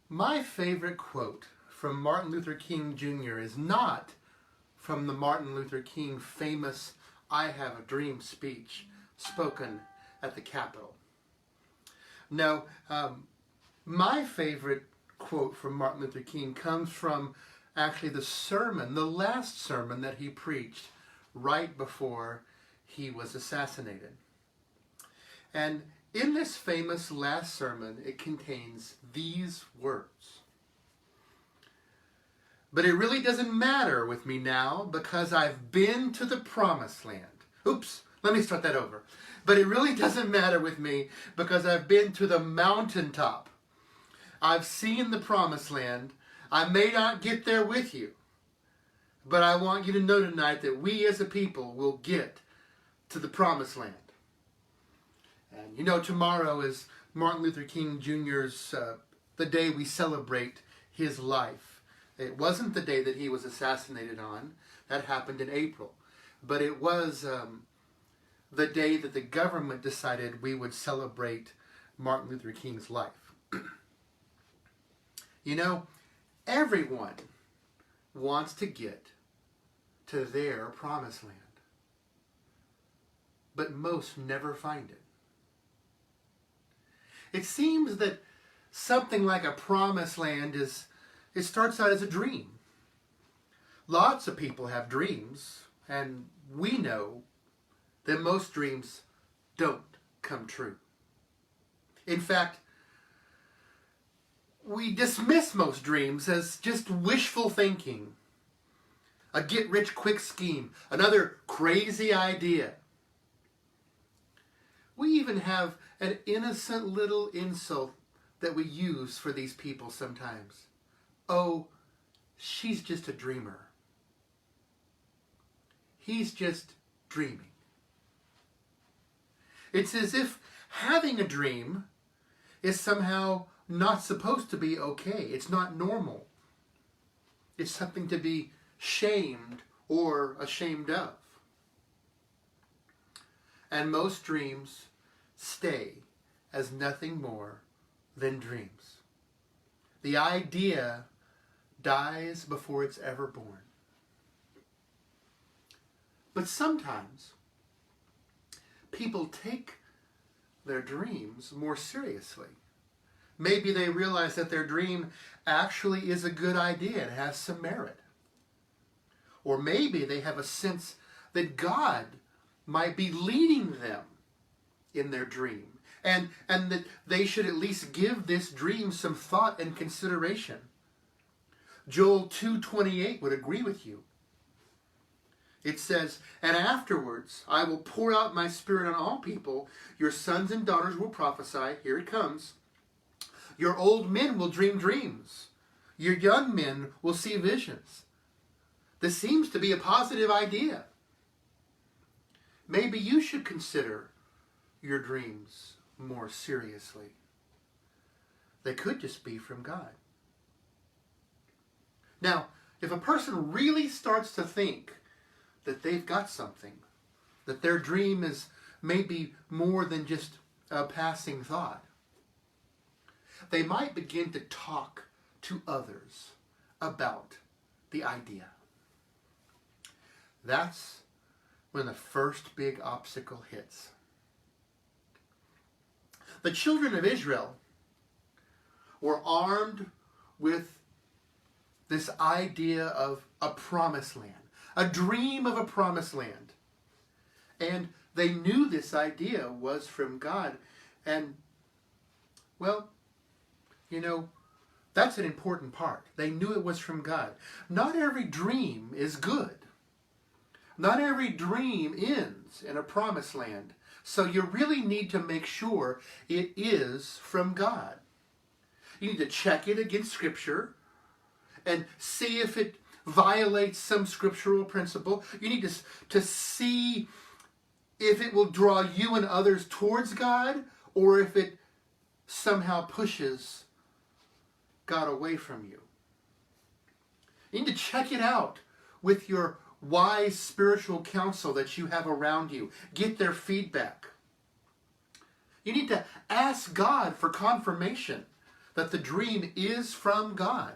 My favorite quote from Martin Luther King Jr. is not from the Martin Luther King famous "I Have a Dream" speech spoken at the Capitol. No, my favorite quote from Martin Luther King comes from actually the last sermon that he preached right before he was assassinated. And in this famous last sermon, it contains these words: "But it really doesn't matter with me now because I've been to the promised land." Oops, let me start that over. "But it really doesn't matter with me because I've been to the mountaintop. I've seen the promised land. I may not get there with you, but I want you to know tonight that we as a people will get to the promised land." And you know, tomorrow is Martin Luther King Jr.'s, the day we celebrate his life. It wasn't the day that he was assassinated on. That happened in April. But it was the day that the government decided we would celebrate Martin Luther King's life. You know, everyone wants to get to their promised land, but most never find it. It seems that something like a promised land it starts out as a dream. Lots of people have dreams, and we know that most dreams don't come true. In fact, we dismiss most dreams as just wishful thinking, a get-rich-quick scheme, another crazy idea. We even have an innocent little insult that we use for these people sometimes. "Oh, she's just a dreamer. He's just dreaming." It's as if having a dream is somehow not supposed to be okay. It's not normal. It's something to be shamed or ashamed of. And most dreams stay as nothing more than dreams. The idea dies before it's ever born. But sometimes people take their dreams more seriously. Maybe they realize that their dream actually is a good idea and has some merit. Or maybe they have a sense that God might be leading them in their dream, and that they should at least give this dream some thought and consideration. Joel 2:28 would agree with you. It says, "And afterwards I will pour out my spirit on all people. Your sons and daughters will prophesy." Here it comes. "Your old men will dream dreams. Your young men will see visions." This seems to be a positive idea. Maybe you should consider your dreams more seriously. They could just be from God. Now, if a person really starts to think that they've got something, that their dream is maybe more than just a passing thought, they might begin to talk to others about the idea. That's when the first big obstacle hits. The children of Israel were armed with this idea of a promised land, a dream of a promised land. And they knew this idea was from God. And, well, you know, that's an important part. They knew it was from God. Not every dream is good. Not every dream ends in a promised land. So you really need to make sure it is from God. You need to check it against Scripture and see if it violates some scriptural principle. You need to see if it will draw you and others towards God, or if it somehow pushes God away from you. You need to check it out with your wise spiritual counsel that you have around you. Get their feedback. You need to ask God for confirmation that the dream is from God.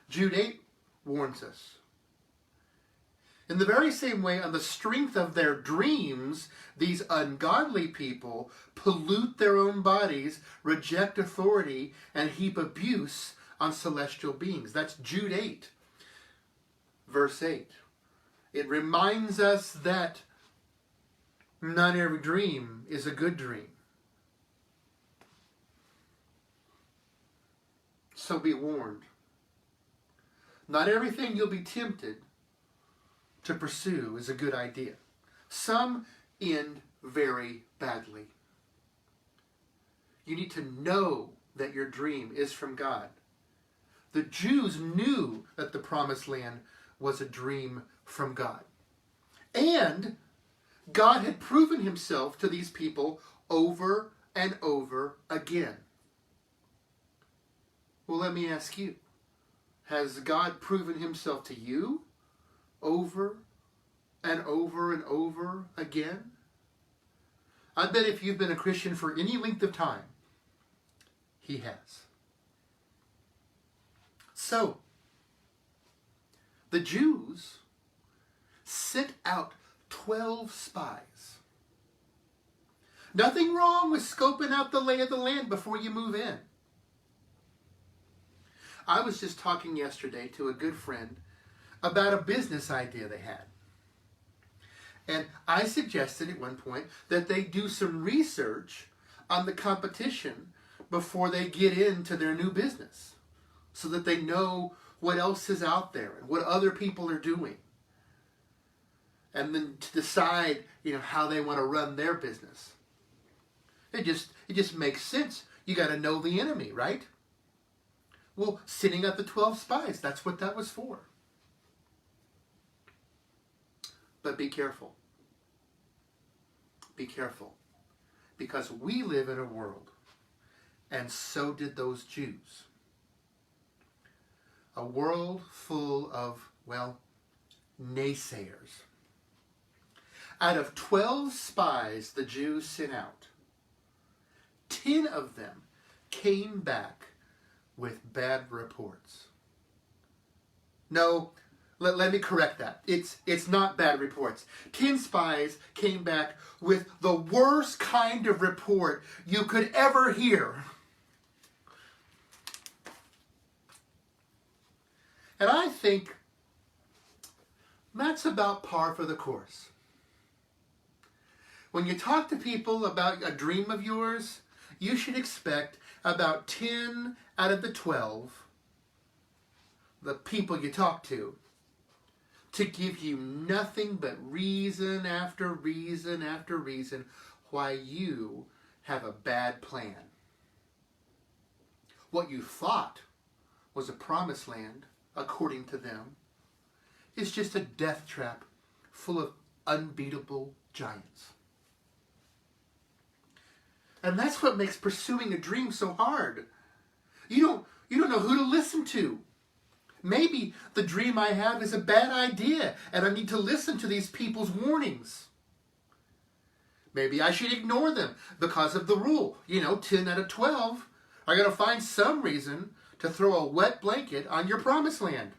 Jude 8 warns us. In the very same way, on the strength of their dreams, these ungodly people pollute their own bodies, reject authority, and heap abuse on celestial beings. That's Jude 8, verse 8. It reminds us that not every dream is a good dream. So be warned. Not everything you'll be tempted to pursue is a good idea. Some end very badly. You need to know that your dream is from God. The Jews knew that the promised land was a dream from God. And God had proven himself to these people over and over again. Well, let me ask you, has God proven himself to you over and over and over again? I bet if you've been a Christian for any length of time, he has. So, the Jews sent out 12 spies. Nothing wrong with scoping out the lay of the land before you move in. I was just talking yesterday to a good friend about a business idea they had. And I suggested at one point that they do some research on the competition before they get into their new business, so that they know what else is out there and what other people are doing. And then to decide, how they want to run their business. It just makes sense. You got to know the enemy, right? Well, sending out the 12 spies, that's what that was for. But be careful. Be careful. Because we live in a world, and so did those Jews. A world full of, naysayers. Out of 12 spies the Jews sent out, 10 of them came back with bad reports. No, let me correct that. It's not bad reports. 10 spies came back with the worst kind of report you could ever hear. And I think that's about par for the course. When you talk to people about a dream of yours, you should expect about 10 out of the 12, the people you talk to give you nothing but reason after reason after reason why you have a bad plan. What you thought was a promised land, according to them, is just a death trap full of unbeatable giants. And that's what makes pursuing a dream so hard. You don't know who to listen to. Maybe the dream I have is a bad idea and I need to listen to these people's warnings. Maybe I should ignore them because of the rule. 10 out of 12 are going to find some reason to throw a wet blanket on your promised land.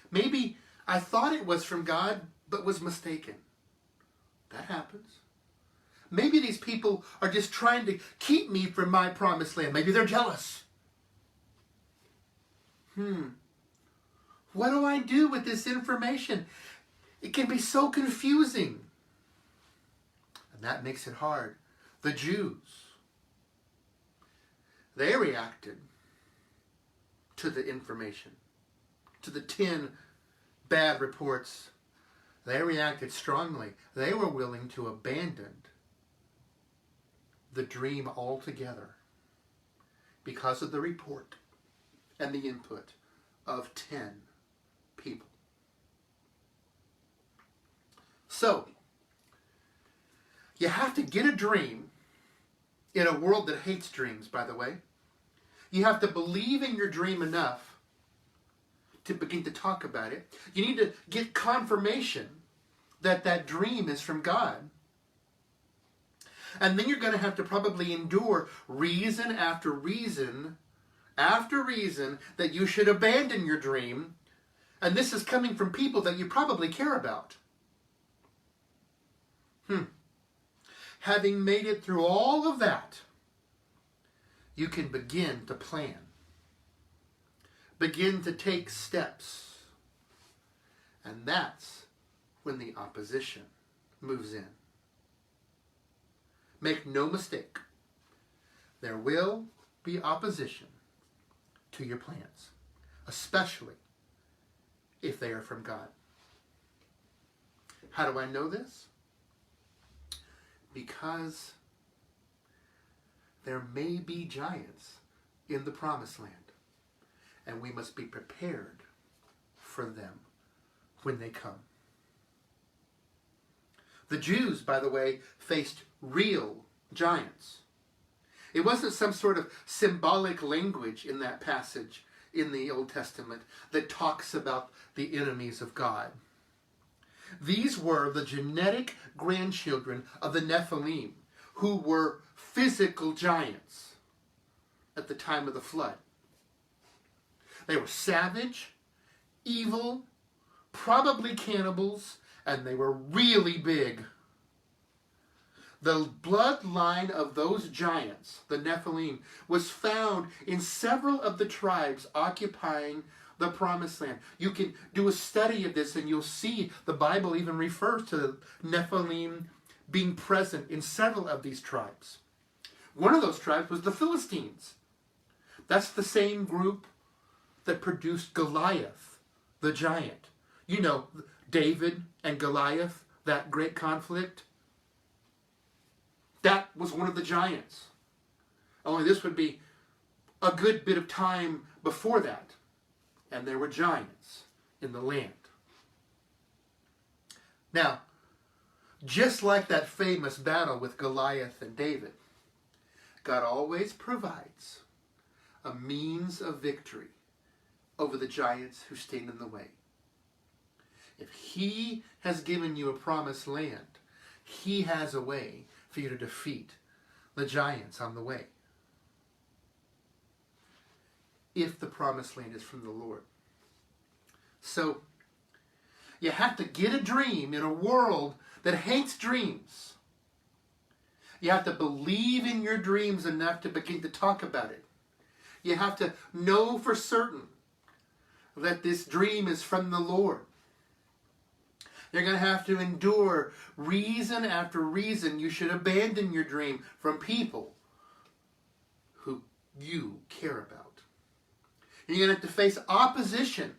Maybe I thought it was from God but was mistaken. That happens. Maybe these people are just trying to keep me from my promised land. Maybe they're jealous. What do I do with this information? It can be so confusing. And that makes it hard. The Jews, they reacted to the information, to the 10 bad reports. They reacted strongly. They were willing to abandon the dream altogether because of the report and the input of 10 people. So, you have to get a dream in a world that hates dreams, by the way. You have to believe in your dream enough to begin to talk about it. You need to get confirmation that that dream is from God. And then you're going to have to probably endure reason after reason after reason that you should abandon your dream. And this is coming from people that you probably care about. Having made it through all of that, you can begin to plan. Begin to take steps. And that's when the opposition moves in. Make no mistake, there will be opposition to your plans, especially if they are from God. How do I know this? Because there may be giants in the promised land, and we must be prepared for them when they come. The Jews, by the way, faced real giants. It wasn't some sort of symbolic language in that passage in the Old Testament that talks about the enemies of God. These were the genetic grandchildren of the Nephilim, who were physical giants at the time of the flood. They were savage, evil, probably cannibals, and they were really big. The bloodline of those giants, the Nephilim, was found in several of the tribes occupying the Promised Land. You can do a study of this and you'll see the Bible even refers to the Nephilim being present in several of these tribes. One of those tribes was the Philistines. That's the same group that produced Goliath, the giant. You know, David and Goliath, that great conflict. That was one of the giants. Only this would be a good bit of time before that. And there were giants in the land. Now, just like that famous battle with Goliath and David, God always provides a means of victory over the giants who stand in the way. If He has given you a promised land, He has a way for you to defeat the giants on the way. If the promised land is from the Lord. So, you have to get a dream in a world that hates dreams. You have to believe in your dreams enough to begin to talk about it. You have to know for certain that this dream is from the Lord. You're going to have to endure reason after reason you should abandon your dream from people who you care about. You're going to have to face opposition.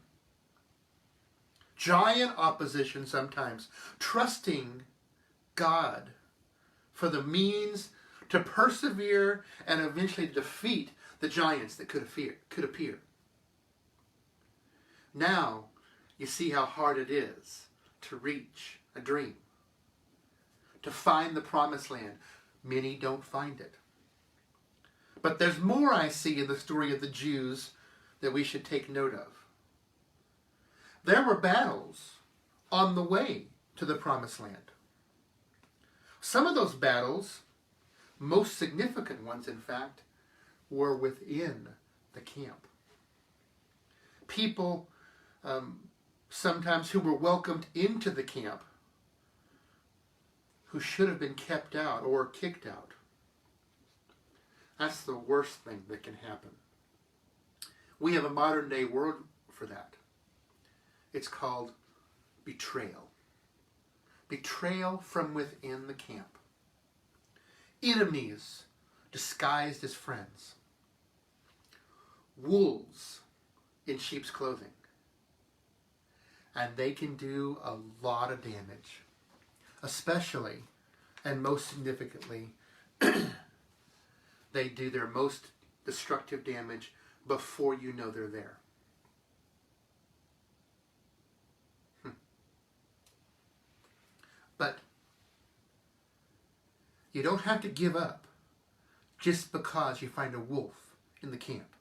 Giant opposition sometimes. Trusting God for the means to persevere and eventually defeat the giants that could appear. Now, you see how hard it is to reach a dream. To find the promised land. Many don't find it. But there's more I see in the story of the Jews that we should take note of. There were battles on the way to the promised land. Some of those battles, most significant ones in fact, were within the camp. People sometimes who were welcomed into the camp who should have been kept out or kicked out. That's the worst thing that can happen. We have a modern day word for that. It's called betrayal. Betrayal from within the camp. Enemies disguised as friends. Wolves in sheep's clothing. And they can do a lot of damage. Especially, and most significantly, they do their most destructive damage before you know they're there. But you don't have to give up just because you find a wolf in the camp.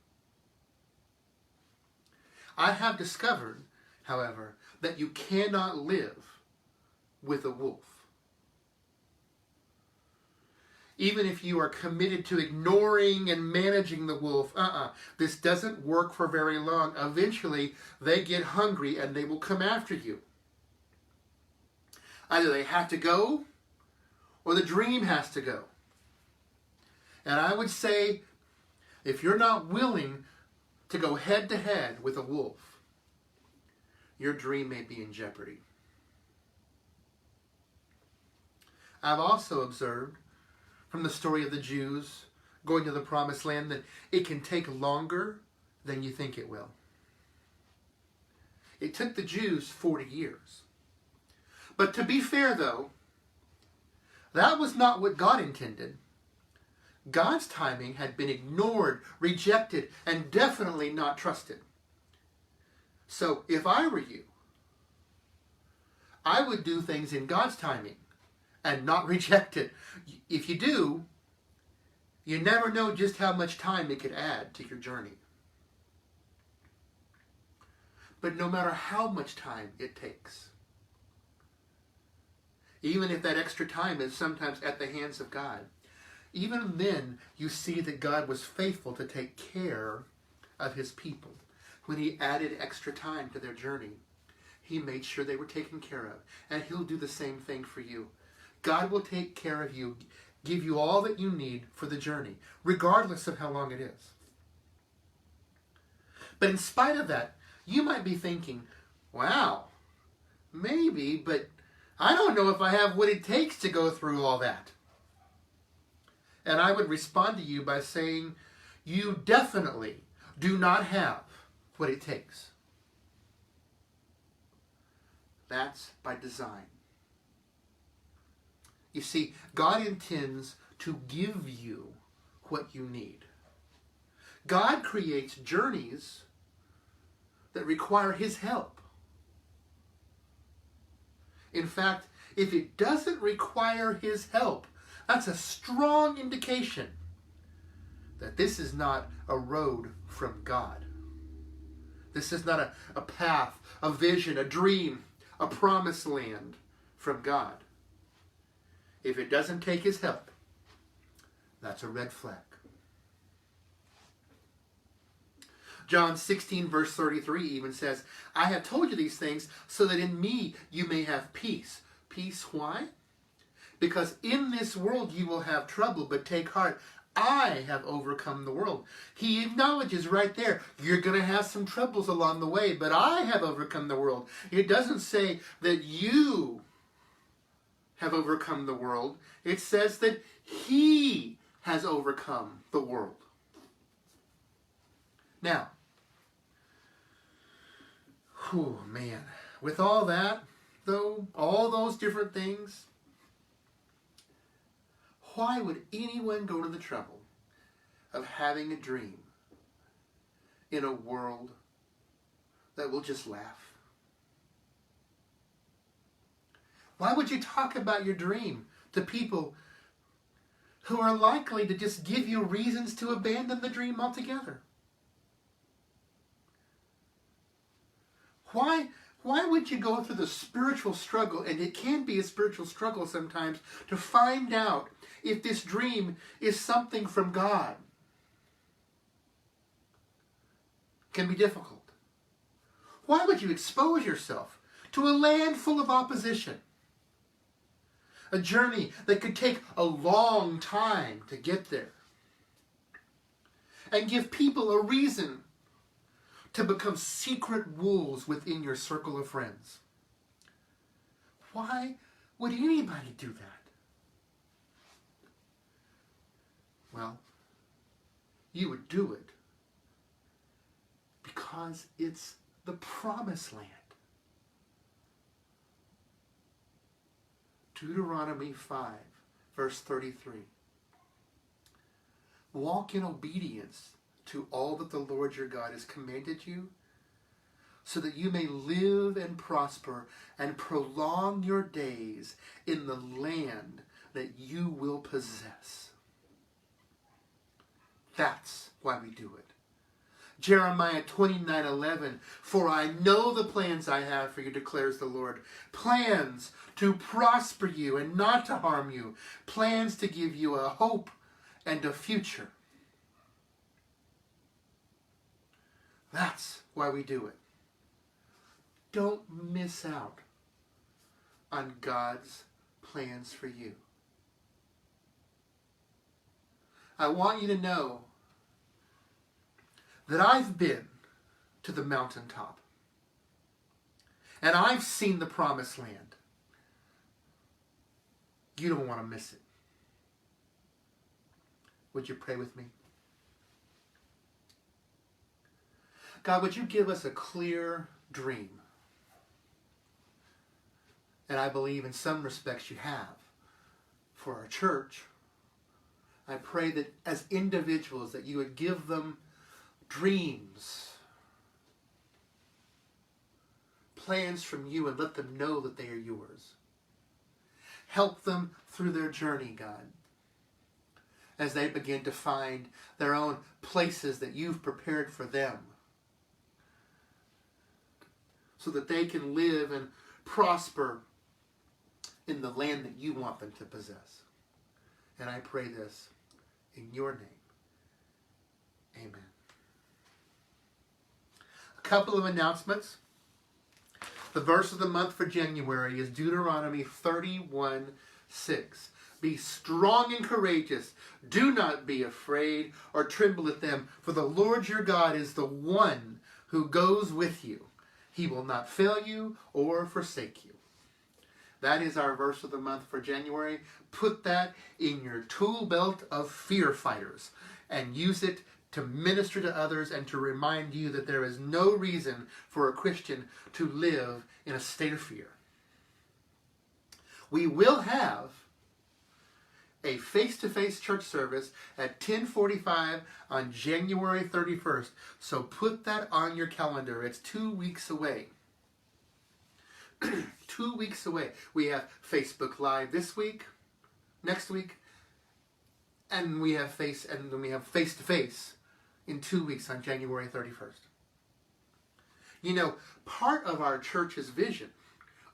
I have discovered, however, that you cannot live with a wolf. Even if you are committed to ignoring and managing the wolf, this doesn't work for very long. Eventually, they get hungry and they will come after you. Either they have to go, or the dream has to go. And I would say, if you're not willing to go head to head with a wolf, your dream may be in jeopardy. I've also observed from the story of the Jews going to the promised land that it can take longer than you think it will. It took the Jews 40 years. But to be fair, though, that was not what God intended. God's timing had been ignored, rejected, and definitely not trusted. So if I were you, I would do things in God's timing and not reject it. If you do, you never know just how much time it could add to your journey. But no matter how much time it takes, even if that extra time is sometimes at the hands of God, even then you see that God was faithful to take care of his people. When he added extra time to their journey, he made sure they were taken care of. And he'll do the same thing for you. God will take care of you, give you all that you need for the journey, regardless of how long it is. But in spite of that, you might be thinking, wow, maybe, but I don't know if I have what it takes to go through all that. And I would respond to you by saying, you definitely do not have what it takes. That's by design. You see, God intends to give you what you need. God creates journeys that require his help. In fact, if it doesn't require his help, that's a strong indication that this is not a road from God. This is not a path, a vision, a dream, a promised land from God. If it doesn't take his help, that's a red flag. John 16 verse 33 even says, I have told you these things so that in me you may have peace. Peace, why? Because in this world you will have trouble, but take heart. I have overcome the world. He acknowledges right there, you're going to have some troubles along the way, but I have overcome the world. It doesn't say that you have overcome the world. It says that he has overcome the world. Now, man, with all that, though, all those different things, why would anyone go to the trouble of having a dream in a world that will just laugh? Why would you talk about your dream to people who are likely to just give you reasons to abandon the dream altogether? Why would you go through the spiritual struggle, and it can be a spiritual struggle sometimes, to find out if this dream is something from God? It can be difficult. Why would you expose yourself to a land full of opposition? A journey that could take a long time to get there. And give people a reason to become secret wolves within your circle of friends. Why would anybody do that? Well, you would do it because it's the promised land. Deuteronomy 5, verse 33. Walk in obedience to all that the Lord your God has commanded you, so that you may live and prosper and prolong your days in the land that you will possess. That's why we do it. Jeremiah 29:11, for I know the plans I have for you, declares the Lord. Plans to prosper you and not to harm you. Plans to give you a hope and a future. That's why we do it. Don't miss out on God's plans for you. I want you to know that I've been to the mountaintop and I've seen the promised land. You don't want to miss it. Would you pray with me? God, would you give us a clear dream? And I believe in some respects you have for our church. I pray that as individuals that you would give them dreams, plans from you, and let them know that they are yours. Help them through their journey, God, as they begin to find their own places that you've prepared for them, so that they can live and prosper in the land that you want them to possess. And I pray this in your name. Amen. A couple of announcements. The verse of the month for January is Deuteronomy 31:6. Be strong and courageous. Do not be afraid or tremble at them, for the Lord your God is the one who goes with you. He will not fail you or forsake you. That is our verse of the month for January. Put that in your tool belt of fear fighters and use it to minister to others and to remind you that there is no reason for a Christian to live in a state of fear. We will have a face-to-face church service at 10:45 on January 31st. So put that on your calendar. It's 2 weeks away. 2 weeks away. We have Facebook Live this week, next week, and we have face-to-face in 2 weeks on January 31st. You know, part of our church's vision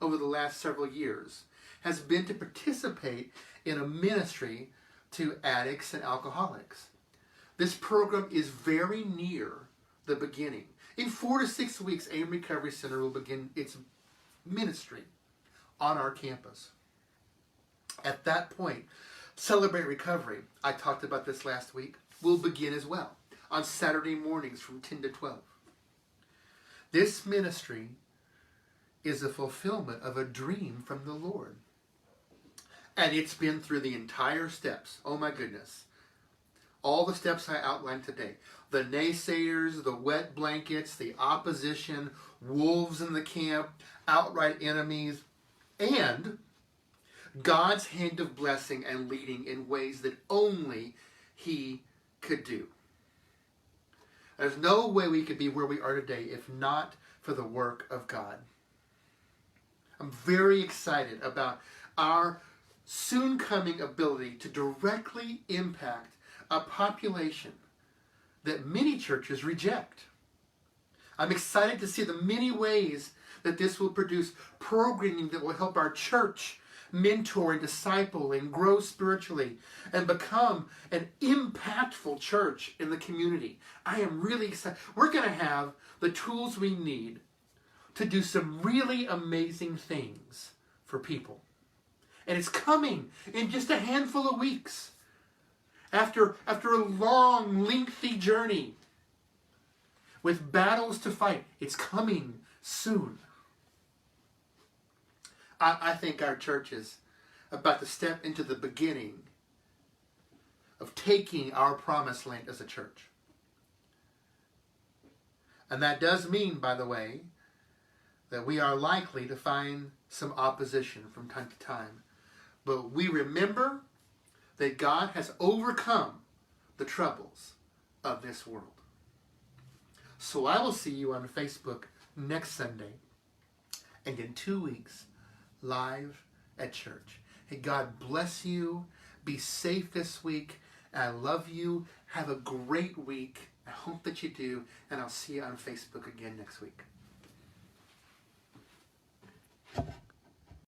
over the last several years has been to participate in a ministry to addicts and alcoholics. This program is very near the beginning. In 4 to 6 weeks, AIM Recovery Center will begin its ministry on our campus. At that point, Celebrate Recovery, I talked about this last week, will begin as well on Saturday mornings from 10 to 12. This ministry is a fulfillment of a dream from the Lord. And it's been through the entire steps. Oh my goodness. All the steps I outlined today. The naysayers, the wet blankets, the opposition, wolves in the camp, outright enemies, and God's hand of blessing and leading in ways that only He could do. There's no way we could be where we are today if not for the work of God. I'm very excited about our soon coming ability to directly impact a population that many churches reject. I'm excited to see the many ways that this will produce programming that will help our church mentor and disciple and grow spiritually and become an impactful church in the community. I am really excited. We're going to have the tools we need to do some really amazing things for people. And it's coming in just a handful of weeks. After a long, lengthy journey with battles to fight, it's coming soon. I think our church is about to step into the beginning of taking our promised land as a church. And that does mean, by the way, that we are likely to find some opposition from time to time. But we remember that God has overcome the troubles of this world. So I will see you on Facebook next Sunday and in 2 weeks live at church. Hey, God bless you. Be safe this week I love you. Have a great week. I hope that you do. And I'll see you on Facebook again next week.